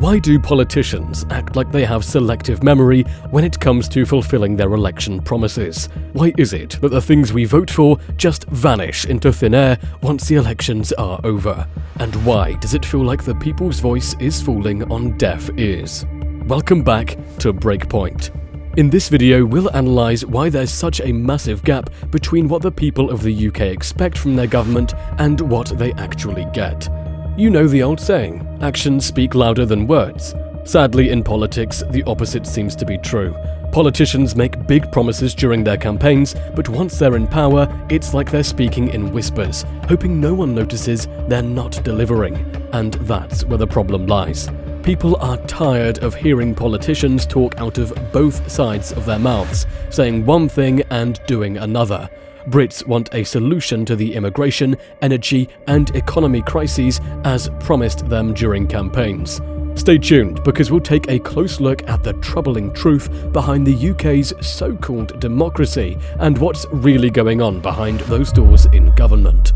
Why do politicians act like they have selective memory when it comes to fulfilling their election promises? Why is it that the things we vote for just vanish into thin air once the elections are over? And why does it feel like the people's voice is falling on deaf ears? Welcome back to Breakpoint. In this video, we'll analyse why there's such a massive gap between what the people of the UK expect from their government and what they actually get. You know the old saying, actions speak louder than words. Sadly, in politics, the opposite seems to be true. Politicians make big promises during their campaigns, but once they're in power, it's like they're speaking in whispers, hoping no one notices they're not delivering. And that's where the problem lies. People are tired of hearing politicians talk out of both sides of their mouths, saying one thing and doing another. Brits want a solution to the immigration, energy, and economy crises as promised them during campaigns. Stay tuned, because we'll take a close look at the troubling truth behind the UK's so-called democracy and what's really going on behind those doors in government.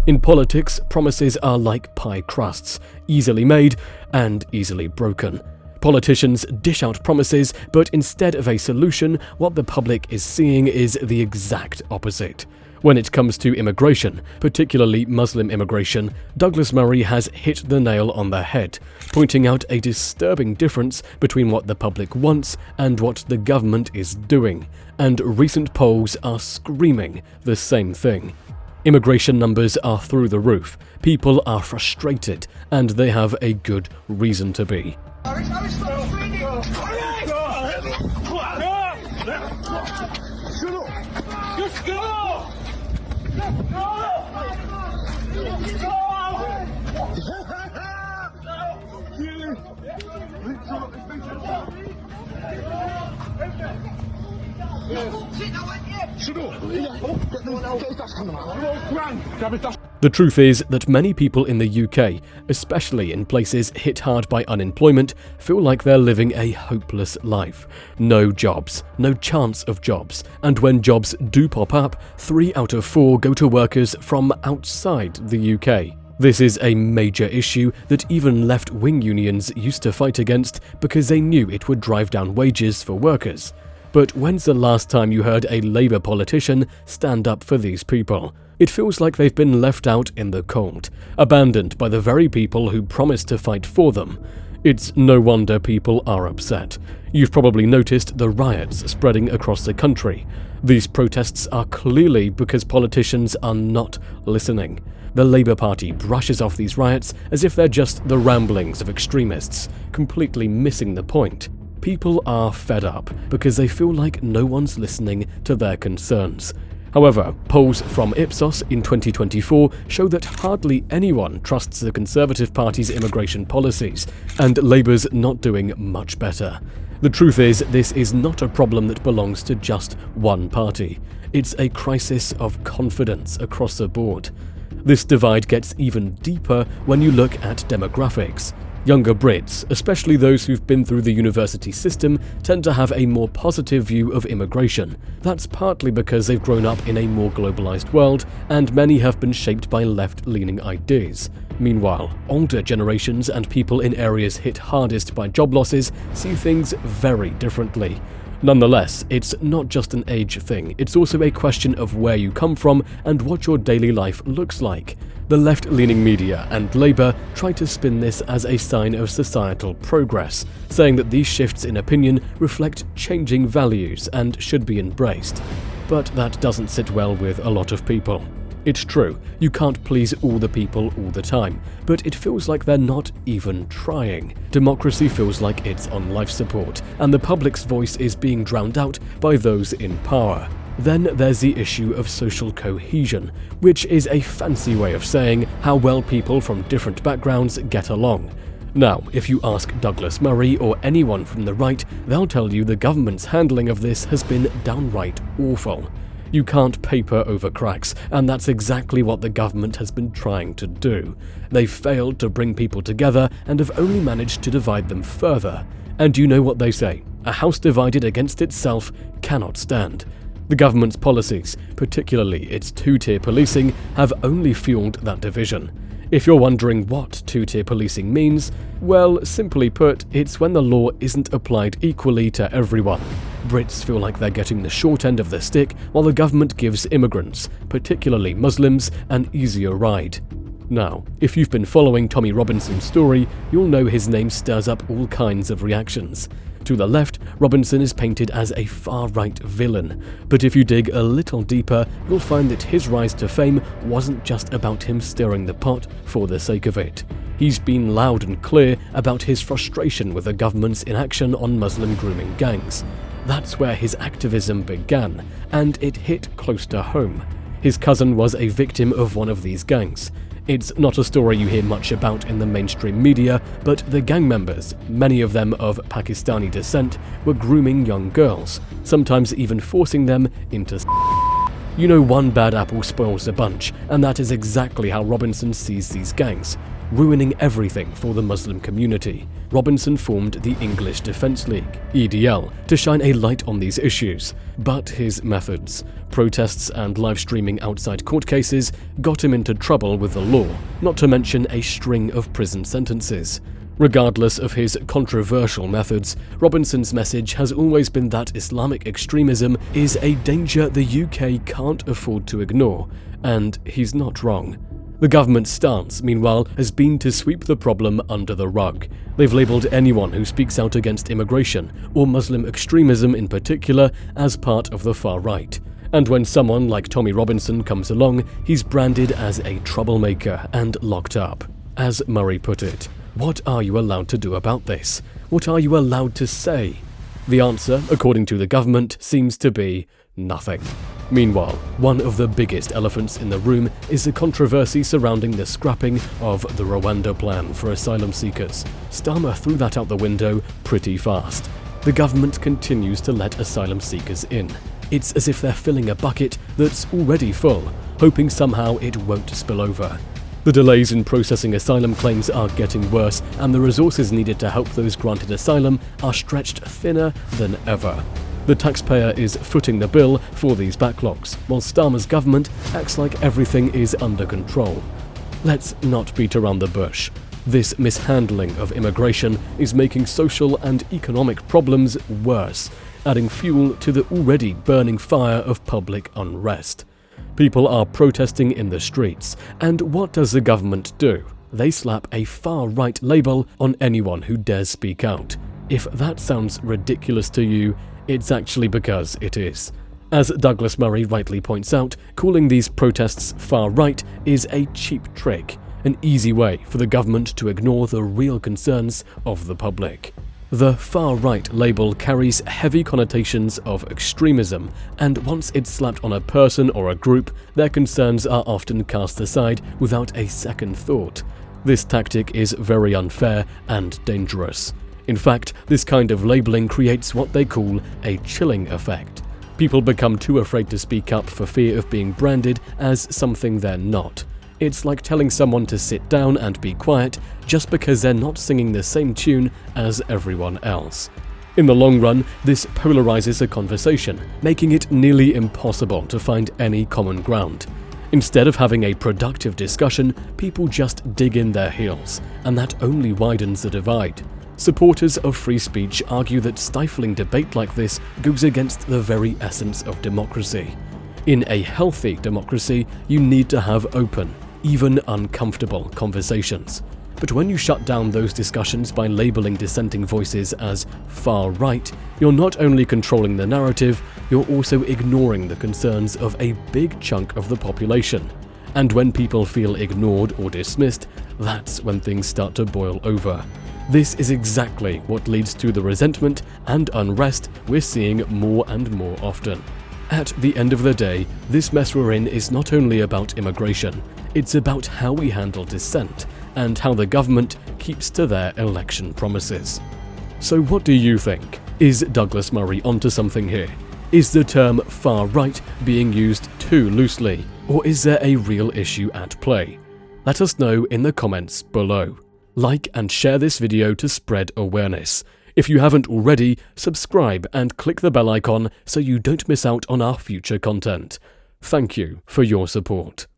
In politics, promises are like pie crusts, easily made and easily broken. Politicians dish out promises, but instead of a solution, what the public is seeing is the exact opposite. When it comes to immigration, particularly Muslim immigration, Douglas has hit the nail on the head, pointing out a disturbing difference between what the public wants and what the government is doing, and recent polls are screaming the same thing. Immigration numbers are through the roof, people are frustrated, and they have a good reason to be. The truth is that many people in the UK, especially in places hit hard by unemployment, feel like they're living a hopeless life. No jobs, no chance of jobs, and when jobs do pop up, 3 out of 4 go to workers from outside the UK. This is a major issue that even left-wing unions used to fight against because they knew it would drive down wages for workers. But when's the last time you heard a Labour politician stand up for these people? It feels like they've been left out in the cold, abandoned by the very people who promised to fight for them. It's no wonder people are upset. You've probably noticed the riots spreading across the country. These protests are clearly because politicians are not listening. The Labour Party brushes off these riots as if they're just the ramblings of extremists, completely missing the point. People are fed up because they feel like no one's listening to their concerns. However, polls from Ipsos in 2024 show that hardly anyone trusts the Conservative Party's immigration policies, and Labour's not doing much better. The truth is, this is not a problem that belongs to just one party. It's a crisis of confidence across the board. This divide gets even deeper when you look at demographics. Younger Brits, especially those who've been through the university system, tend to have a more positive view of immigration. That's partly because they've grown up in a more globalized world, and many have been shaped by left-leaning ideas. Meanwhile, older generations and people in areas hit hardest by job losses see things very differently. Nonetheless, it's not just an age thing, it's also a question of where you come from and what your daily life looks like. The left-leaning media and Labour try to spin this as a sign of societal progress, saying that these shifts in opinion reflect changing values and should be embraced. But that doesn't sit well with a lot of people. It's true, you can't please all the people all the time, but it feels like they're not even trying. Democracy feels like it's on life support, and the public's voice is being drowned out by those in power. Then there's the issue of social cohesion, which is a fancy way of saying how well people from different backgrounds get along. Now, if you ask Douglas Murray or anyone from the right, they'll tell you the government's handling of this has been downright awful. You can't paper over cracks, and that's exactly what the government has been trying to do. They've failed to bring people together and have only managed to divide them further. And you know what they say, a house divided against itself cannot stand. The government's policies, particularly its two-tier policing, have only fueled that division. If you're wondering what two-tier policing means, well, simply put, it's when the law isn't applied equally to everyone. Brits feel like they're getting the short end of the stick, while the government gives immigrants, particularly Muslims, an easier ride. Now, if you've been following Tommy Robinson's story, you'll know his name stirs up all kinds of reactions. To the left, Robinson is painted as a far-right villain, but if you dig a little deeper, you'll find that his rise to fame wasn't just about him stirring the pot for the sake of it. He's been loud and clear about his frustration with the government's inaction on Muslim grooming gangs. That's where his activism began, and it hit close to home. His cousin was a victim of one of these gangs. It's not a story you hear much about in the mainstream media, but the gang members, many of them of Pakistani descent, were grooming young girls, sometimes even forcing them into You know, one bad apple spoils the bunch, and that is exactly how Robinson sees these gangs, ruining everything for the Muslim community. Robinson formed the English Defence League, EDL, to shine a light on these issues, but his methods, protests and live streaming outside court cases, got him into trouble with the law, not to mention a string of prison sentences. Regardless of his controversial methods, Robinson's message has always been that Islamic extremism is a danger the UK can't afford to ignore, and he's not wrong. The government's stance, meanwhile, has been to sweep the problem under the rug. They've labelled anyone who speaks out against immigration, or Muslim extremism in particular, as part of the far right. And when someone like Tommy Robinson comes along, he's branded as a troublemaker and locked up. As Murray put it, what are you allowed to do about this? What are you allowed to say? The answer, according to the government, seems to be nothing. Meanwhile, one of the biggest elephants in the room is the controversy surrounding the scrapping of the Rwanda plan for asylum seekers. Starmer threw that out the window pretty fast. The government continues to let asylum seekers in. It's as if they're filling a bucket that's already full, hoping somehow it won't spill over. The delays in processing asylum claims are getting worse, and the resources needed to help those granted asylum are stretched thinner than ever. The taxpayer is footing the bill for these backlogs, while Starmer's government acts like everything is under control. Let's not beat around the bush. This mishandling of immigration is making social and economic problems worse, adding fuel to the already burning fire of public unrest. People are protesting in the streets, and what does the government do? They slap a far-right label on anyone who dares speak out. If that sounds ridiculous to you, it's actually because it is. As Douglas Murray rightly points out, calling these protests far-right is a cheap trick, an easy way for the government to ignore the real concerns of the public. The far-right label carries heavy connotations of extremism, and once it's slapped on a person or a group, their concerns are often cast aside without a second thought. This tactic is very unfair and dangerous. In fact, this kind of labeling creates what they call a chilling effect. People become too afraid to speak up for fear of being branded as something they're not. It's like telling someone to sit down and be quiet just because they're not singing the same tune as everyone else. In the long run, this polarizes a conversation, making it nearly impossible to find any common ground. Instead of having a productive discussion, people just dig in their heels, and that only widens the divide. Supporters of free speech argue that stifling debate like this goes against the very essence of democracy. In a healthy democracy, you need to have open, even uncomfortable conversations. But when you shut down those discussions by labeling dissenting voices as far-right, you're not only controlling the narrative, you're also ignoring the concerns of a big chunk of the population. And when people feel ignored or dismissed, that's when things start to boil over. This is exactly what leads to the resentment and unrest we're seeing more and more often. At the end of the day, this mess we're in is not only about immigration, it's about how we handle dissent and how the government keeps to their election promises. So what do you think? Is Douglas Murray onto something here? Is the term far-right being used too loosely, or is there a real issue at play? Let us know in the comments below. Like and share this video to spread awareness. If you haven't already, subscribe and click the bell icon so you don't miss out on our future content. Thank you for your support.